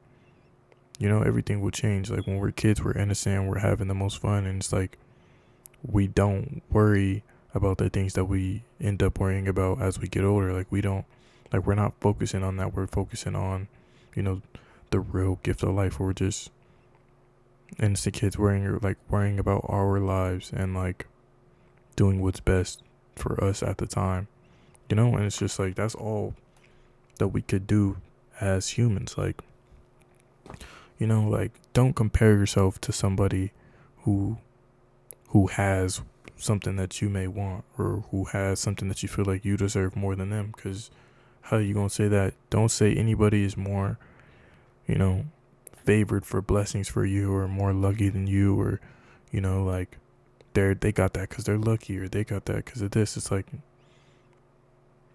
everything will change. Like, when we're kids, we're innocent, we're having the most fun, and it's like, we don't worry about the things that we end up worrying about as we get older. Like, we're not focusing on that. We're focusing on, the real gift of life. We're just innocent kids worrying about our lives and like doing what's best for us at the time, and it's just like, that's all that we could do as humans. Like, like, don't compare yourself to somebody who has something that you may want, or who has something that you feel like you deserve more than them. Because how are you gonna say that? Don't say anybody is more, favored for blessings for you, or more lucky than you, or like, they got that because they're lucky, or they got that because of this. It's like,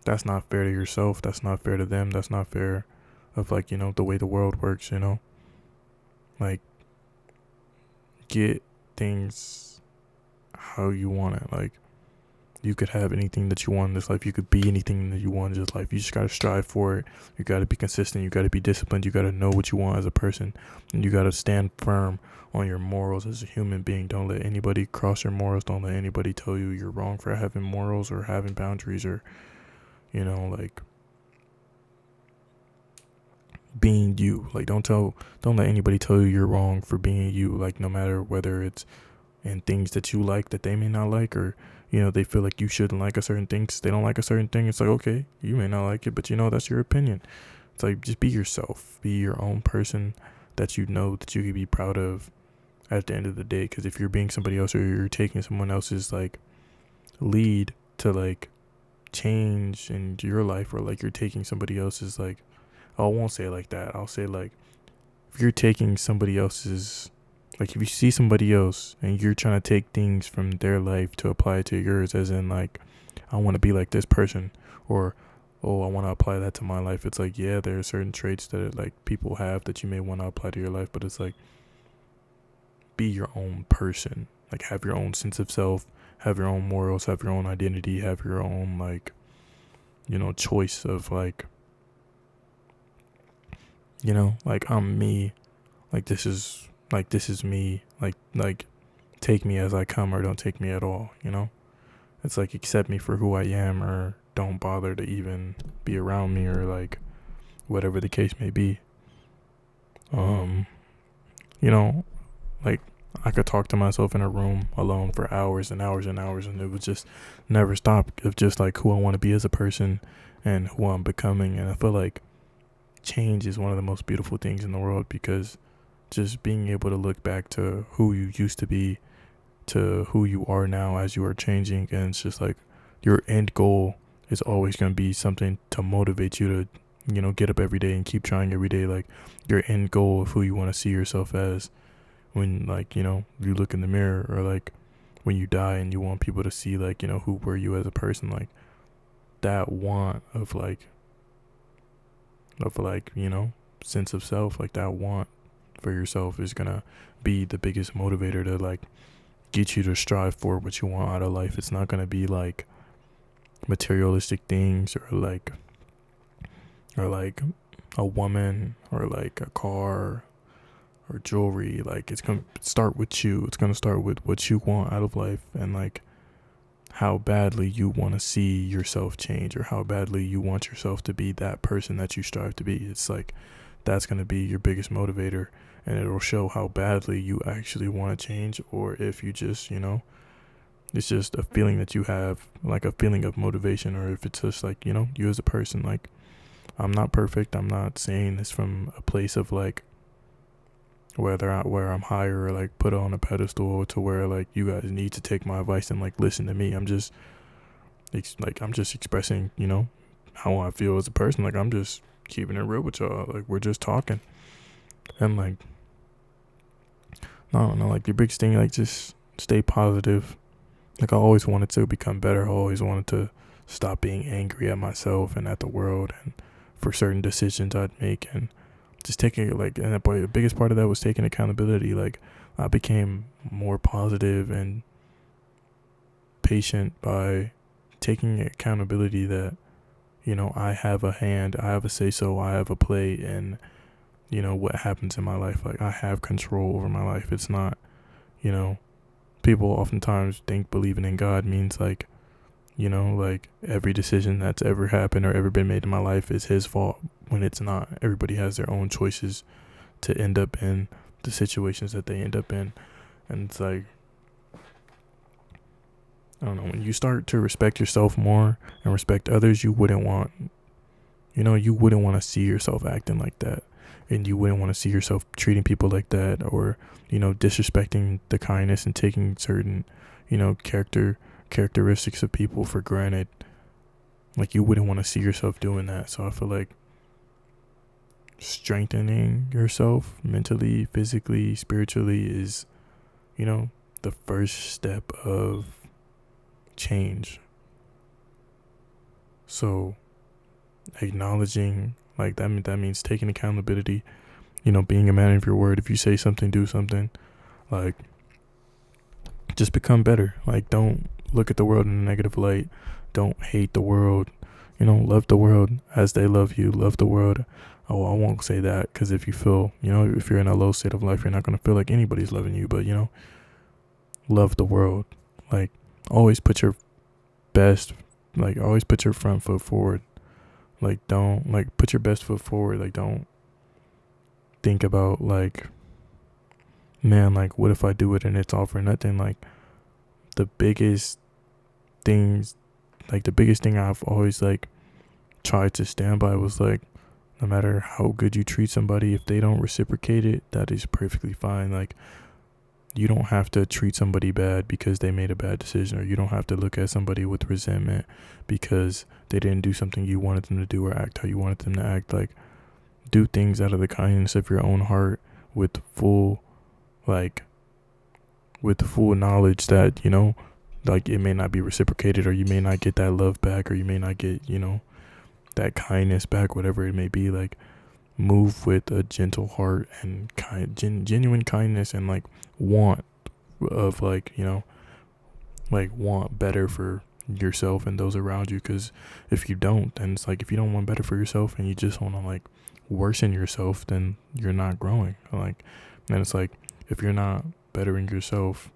that's not fair to yourself. That's not fair to them. That's not fair of, like, the way the world works. Like, get things how you want it. Like, you could have anything that you want in this life. You could be anything that you want in this life. You just gotta strive for it. You gotta be consistent. You gotta be disciplined. You gotta know what you want as a person, and you gotta stand firm on your morals as a human being. Don't let anybody cross your morals. Don't let anybody tell you you're wrong for having morals or having boundaries, or like, being you. Like, don't let anybody tell you you're wrong for being you. Like, no matter whether it's in things that you like that they may not like, or they feel like you shouldn't like a certain thing because they don't like a certain thing. It's like, okay, you may not like it, but that's your opinion. It's like, just be yourself. Be your own person that that you could be proud of at the end of the day. Because if you're being somebody else, or you're taking someone else's like lead to like change in your life, or like you're taking somebody else's like, I won't say it like that. I'll say, like, if you're taking somebody else's, like, if you see somebody else and you're trying to take things from their life to apply it to yours, as in, like, I want to be like this person, or, oh, I want to apply that to my life. It's like, yeah, there are certain traits that, like, people have that you may want to apply to your life, but it's like, be your own person. Like, have your own sense of self, have your own morals, have your own identity, have your own, like, choice of, like, like, I'm me. Like, this is me. Like, take me as I come, or don't take me at all. It's like, accept me for who I am, or don't bother to even be around me, or like, whatever the case may be. Like, I could talk to myself in a room alone for hours and hours and hours, and it would just never stop of just like who I want to be as a person and who I'm becoming. And I feel like change is one of the most beautiful things in the world, because just being able to look back to who you used to be to who you are now as you are changing, and it's just like, your end goal is always going to be something to motivate you to get up every day and keep trying every day. Like, your end goal of who you want to see yourself as when, like, you look in the mirror, or like when you die and you want people to see, like, who were you as a person. Like, that want of like sense of self, like, that want for yourself is gonna be the biggest motivator to like get you to strive for what you want out of life. It's not gonna be like materialistic things, or like a woman, or like a car, or jewelry. Like, it's gonna start with you. It's gonna start with what you want out of life, and like how badly you want to see yourself change, or how badly you want yourself to be that person that you strive to be. It's like, that's going to be your biggest motivator, and it'll show how badly you actually want to change, or if you just, it's just a feeling that you have, like a feeling of motivation, or if it's just like, you as a person. Like, I'm not perfect. I'm not saying this from a place of like, where I'm higher or like put on a pedestal to where like you guys need to take my advice and like listen to me. I'm just I'm just expressing, how I feel as a person. Like I'm just keeping it real with y'all. Like we're just talking. And like I don't know, like the biggest thing, like just stay positive. Like I always wanted to become better. I always wanted to stop being angry at myself and at the world and for certain decisions I'd make, and just taking it like, and the biggest part of that was taking accountability. Like I became more positive and patient by taking accountability that, I have a hand, I have a say so, I have a play in, what happens in my life. Like I have control over my life. It's not, people oftentimes think believing in God means like, like every decision that's ever happened or ever been made in my life is his fault, when it's not. Everybody has their own choices to end up in the situations that they end up in. And it's like, I don't know, when you start to respect yourself more and respect others, you wouldn't want to see yourself acting like that. And you wouldn't want to see yourself treating people like that, or, disrespecting the kindness and taking certain, characteristics of people for granted. Like you wouldn't want to see yourself doing that. So I feel like strengthening yourself mentally, physically, spiritually is, the first step of change. So acknowledging, like that means taking accountability, being a man of your word. If you say something, do something. Like just become better. Like don't look at the world in a negative light. Don't hate the world. Love the world as they love you. Love the world. Oh, I won't say that, because if you feel, if you're in a low state of life, you're not going to feel like anybody's loving you. But, love the world. Like always put your best, like always put your front foot forward. Like don't, like put your best foot forward. Like don't think about like, man, like what if I do it and it's all for nothing. Like the biggest thing I've always like tried to stand by was like, no matter how good you treat somebody, if they don't reciprocate it, that is perfectly fine. Like you don't have to treat somebody bad because they made a bad decision, or you don't have to look at somebody with resentment because they didn't do something you wanted them to do or act how you wanted them to act. Like do things out of the kindness of your own heart with full knowledge that, like it may not be reciprocated, or you may not get that love back, or you may not get, that kindness back, whatever it may be. Like move with a gentle heart and genuine kindness, and like want of like, like want better for yourself and those around you. Because if you don't, then it's like, if you don't want better for yourself and you just want to like worsen yourself, then you're not growing. Like, and it's like, if you're not bettering yourself,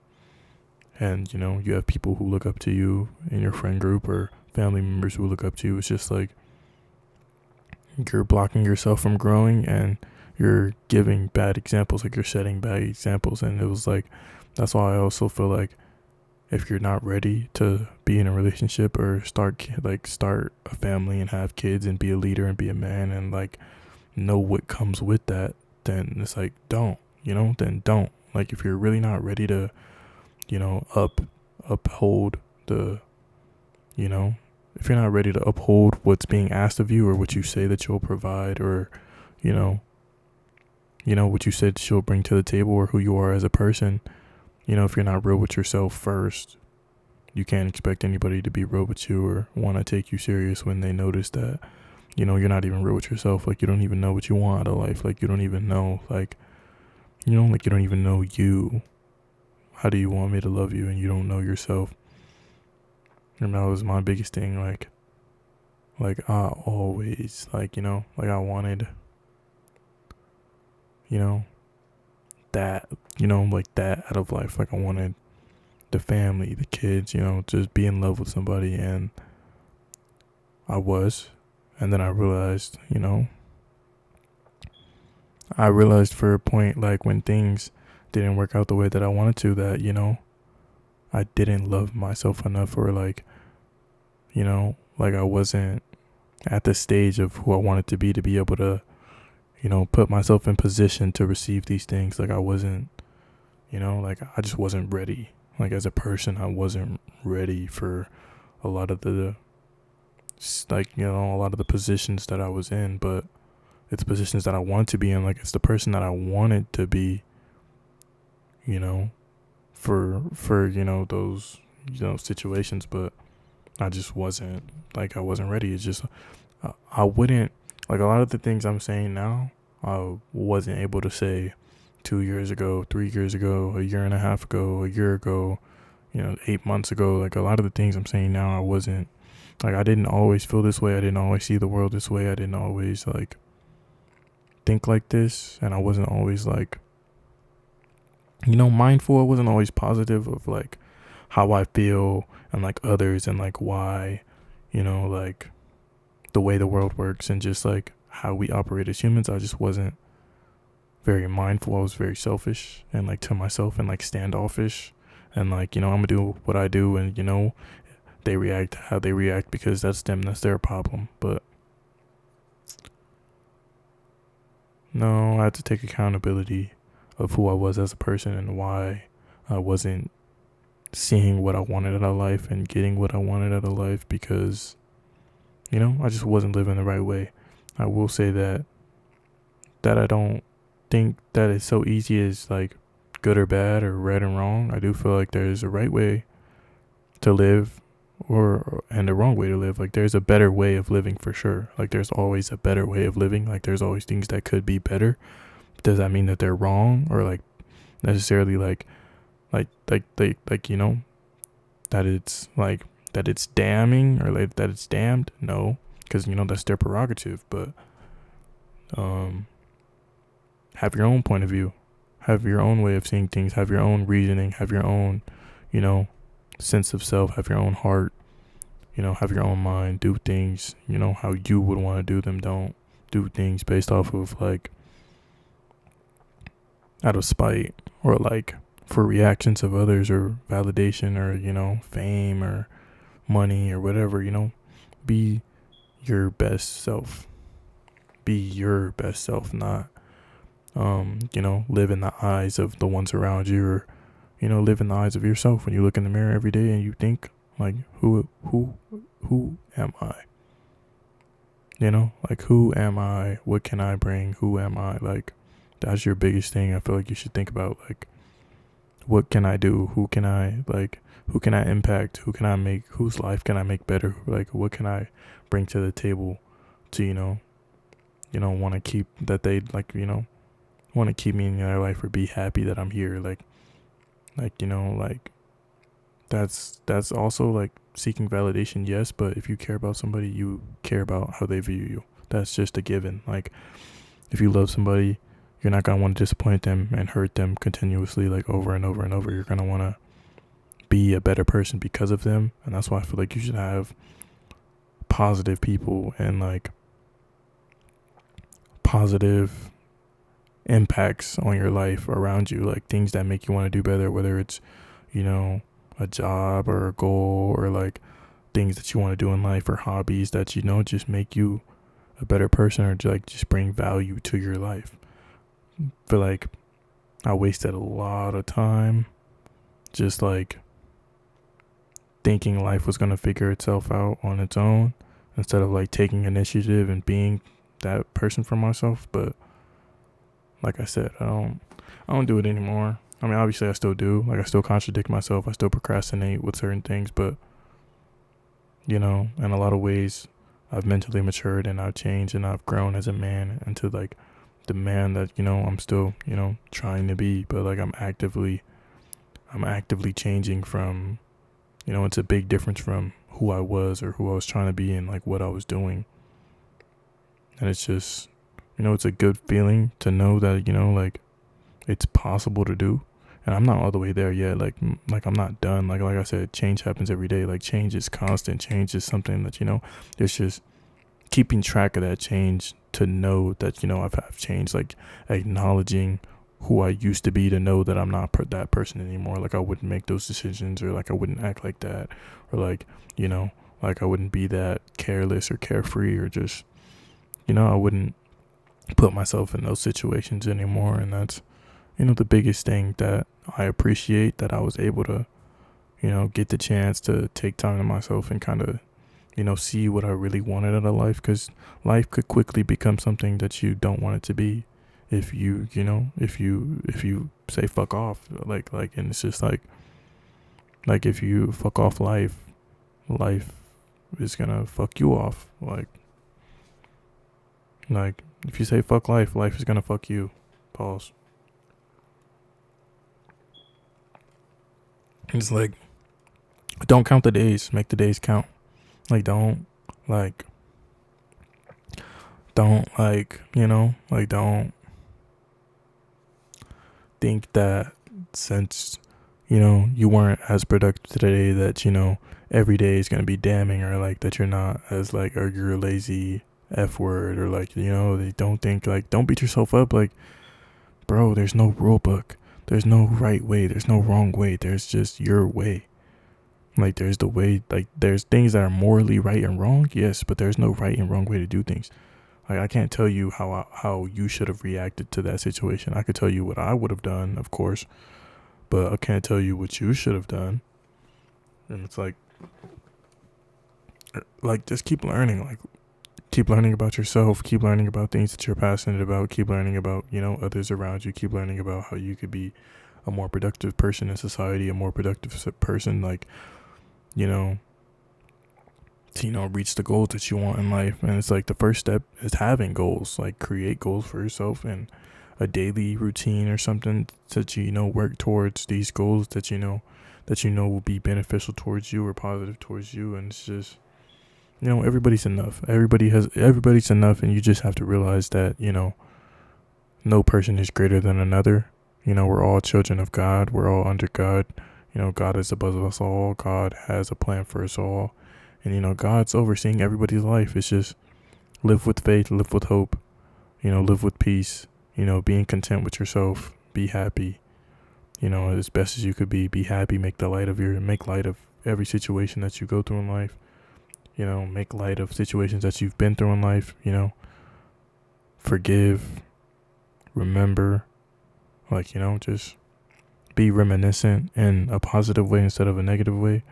and you have people who look up to you in your friend group or family members who look up to you, it's just like you're blocking yourself from growing, and you're giving bad examples. Like you're setting bad examples. And it was like, that's why I also feel like if you're not ready to be in a relationship or start a family and have kids and be a leader and be a man and like know what comes with that, then it's like, don't. Like if you're really not ready to uphold the, if you're not ready to uphold what's being asked of you, or what you say that you'll provide, or what you said you'll bring to the table, or who you are as a person, if you're not real with yourself first, you can't expect anybody to be real with you or want to take you serious when they notice that you're not even real with yourself. Like you don't even know what you want out of life. Like you don't even know, like you don't even know you. How do you want me to love you and you don't know yourself? And that was my biggest thing. Like I always like I wanted that like that out of life. Like I wanted the family, the kids, just be in love with somebody. And I was. And then I realized for a point, like when things didn't work out the way that I wanted to, that I didn't love myself enough, or like like I wasn't at the stage of who I wanted to be able to put myself in position to receive these things. Like I wasn't, like I just wasn't ready. Like as a person, I wasn't ready for a lot of the, a lot of the positions that I was in, but it's positions that I want to be in. Like it's the person that I wanted to be, you know, for those, situations, but I just wasn't, I wasn't ready. It's just, I wouldn't, like a lot of the things I'm saying now, I wasn't able to say 2 years ago, 3 years ago, a year and a half ago, a year ago, 8 months ago. Like a lot of the things I'm saying now, I wasn't, I didn't always feel this way. I didn't always see the world this way. I didn't always think like this. And I wasn't always mindful. I wasn't always positive of how I feel and others and why, the way the world works and just how we operate as humans. I just wasn't very mindful. I was very selfish and to myself and standoffish and I'm gonna do what I do and they react how they react because that's them, that's their problem. But no, I had to take accountability of who I was as a person and why I wasn't seeing what I wanted out of life and getting what I wanted out of life because I just wasn't living the right way. I will say that I don't think that it's so easy as good or bad or right and wrong. I do feel like there's a right way to live and a wrong way to live. There's a better way of living for sure. There's always a better way of living. There's always things that could be better. Does that mean that they're wrong or necessarily that it's damning or that it's damned? No, because that's their prerogative. But have your own point of view, have your own way of seeing things, have your own reasoning, have your own sense of self, have your own heart, have your own mind. Do things how you would want to do them. Don't do things based off of out of spite or for reactions of others or validation or fame or money or whatever. Be your best self. Be your best self, not live in the eyes of the ones around you, or live in the eyes of yourself. When you look in the mirror every day and you think who am I? Who am I? What can I bring? Who am I? That's your biggest thing. I feel like you should think about what can I do? Who can I impact? Who can I make? Whose life can I make better? What can I bring to the table to want to keep that they want to keep me in their life or be happy that I'm here. That's also seeking validation, yes, but if you care about somebody, you care about how they view you. That's just a given. If you love somebody, you're not gonna want to disappoint them and hurt them continuously over and over and over. You're gonna want to be a better person because of them. And that's why I feel like you should have positive people and positive impacts on your life around you, things that make you want to do better, whether it's a job or a goal or things that you want to do in life or hobbies that just make you a better person or just bring value to your life. I feel like I wasted a lot of time just thinking life was going to figure itself out on its own instead of taking initiative and being that person for myself. But like I said, I don't do it anymore. I mean, obviously I still do. I still contradict myself. I still procrastinate with certain things, but in a lot of ways I've mentally matured and I've changed and I've grown as a man into the man that, I'm still, trying to be, but I'm actively changing from, it's a big difference from who I was or who I was trying to be and what I was doing. And it's just, it's a good feeling to know that, it's possible to do. And I'm not all the way there yet. I'm not done. Like I said, change happens every day. Change is constant. Change is something that, it's just keeping track of that change to know that, I've changed, acknowledging who I used to be to know that I'm not that person anymore. I wouldn't make those decisions or I wouldn't act like that or I wouldn't be that careless or carefree or just, I wouldn't put myself in those situations anymore. And that's, the biggest thing that I appreciate, that I was able to, get the chance to take time to myself and kind of, see what I really wanted out of life. Because life could quickly become something that you don't want it to be if you say fuck off, and it's just like if you fuck off life is gonna fuck you off. Like if you say fuck life is gonna fuck you. Pause. It's like, don't count the days, make the days count. Like like don't think that since you weren't as productive today, that every day is gonna be damning, or like that you're not as or you're a lazy F word, or they don't think, don't beat yourself up. Like, bro, there's no rule book, there's no right way, there's no wrong way, there's just your way. Like, there's the way, there's things that are morally right and wrong, yes, but there's no right and wrong way to do things. Like, I can't tell you how you should have reacted to that situation. I could tell you what I would have done, of course, but I can't tell you what you should have done. And it's like just keep learning. Keep learning about yourself. Keep learning about things that you're passionate about. Keep learning about, others around you. Keep learning about how you could be a more productive person in society, a more productive person, to reach the goals that you want in life. And it's like, the first step is having goals. Like, create goals for yourself and a daily routine or something that work towards these goals that will be beneficial towards you or positive towards you. And it's just, everybody's enough. Everybody's enough, and you just have to realize that no person is greater than another. We're all children of God. We're all under God. God is above us all. God has a plan for us all. And, God's overseeing everybody's life. It's just live with faith, live with hope, live with peace, being content with yourself, be happy, as best as you could be happy, make light of every situation that you go through in life, make light of situations that you've been through in life, forgive, remember, just be reminiscent in a positive way instead of a negative way,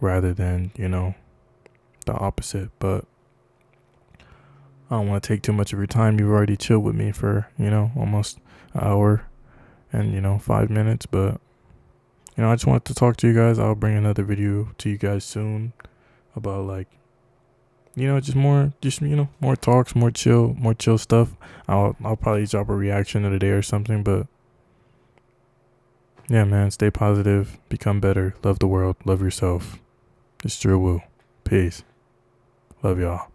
rather than, the opposite. But I don't want to take too much of your time. You've already chilled with me for, almost an hour and, 5 minutes. But, I just wanted to talk to you guys. I'll bring another video to you guys soon about just more talks, more chill stuff. I'll probably drop a reaction of the day or something. But yeah, man, stay positive, become better, love the world, love yourself. It's Drew Woo. Peace. Love y'all.